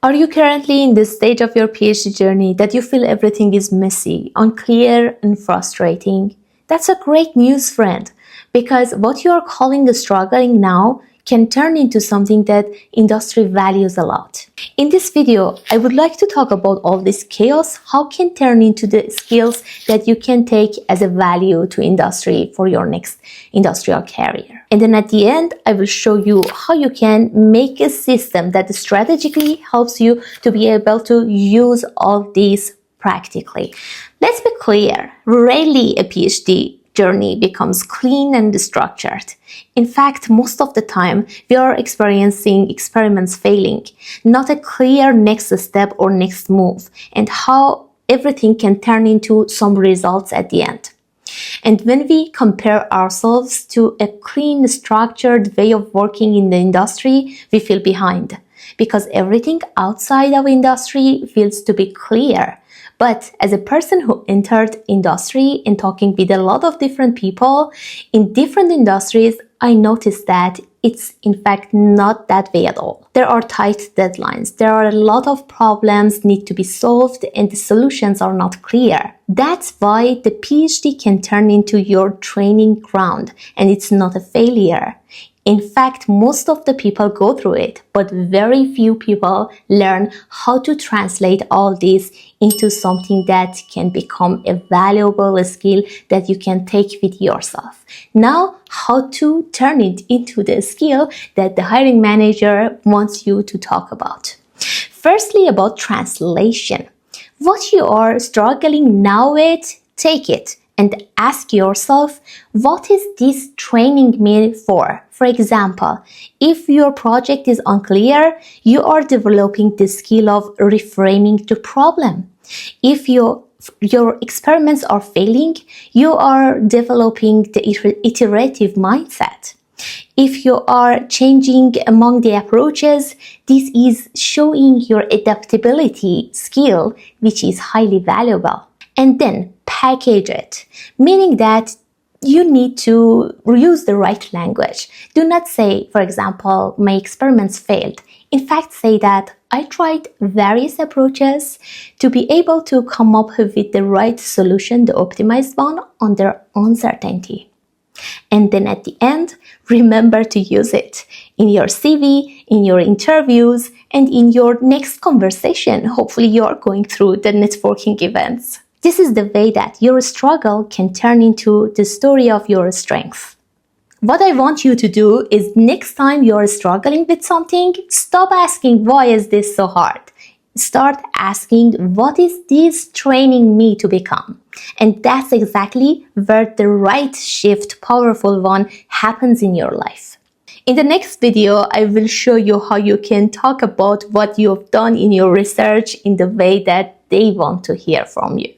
Are you currently in this stage of your PhD journey that you feel everything is messy, unclear, and frustrating? That's a great news, friend, because what you are calling struggling now can turn into something that industry values a lot. In this video, I would like to talk about all this chaos, how can turn into the skills that you can take as a value to industry for your next industrial career. And then at the end, I will show you how you can make a system that strategically helps you to be able to use all these practically. Let's be clear, rarely a PhD journey becomes clean and structured. In fact, most of the time, we are experiencing experiments failing, not a clear next step or next move, and how everything can turn into some results at the end. And when we compare ourselves to a clean, structured way of working in the industry, we feel behind, because everything outside of industry feels to be clear. But as a person who entered industry and talking with a lot of different people in different industries, I noticed that it's in fact not that way at all. There are tight deadlines. There are a lot of problems need to be solved and the solutions are not clear. That's why the PhD can turn into your training ground and it's not a failure. In fact, most of the people go through it, but very few people learn how to translate all this into something that can become a valuable skill that you can take with yourself. Now, how to turn it into the skill that the hiring manager wants you to talk about. Firstly, about translation. What you are struggling now with, take it and ask yourself, what is this training mean for? For example, if your project is unclear, you are developing the skill of reframing the problem. If your experiments are failing, you are developing the iterative mindset. If you are changing among the approaches, this is showing your adaptability skill, which is highly valuable. And then package it, meaning that you need to use the right language. Do not say, for example, my experiments failed. In fact, say that I tried various approaches to be able to come up with the right solution, the optimized one, under uncertainty. And then at the end, remember to use it in your CV, in your interviews, and in your next conversation. Hopefully you are going through the networking events. This is the way that your struggle can turn into the story of your strength. What I want you to do is next time you're struggling with something, stop asking, why is this so hard? Start asking, what is this training me to become? And that's exactly where the right shift, powerful one, happens in your life. In the next video, I will show you how you can talk about what you've done in your research in the way that they want to hear from you.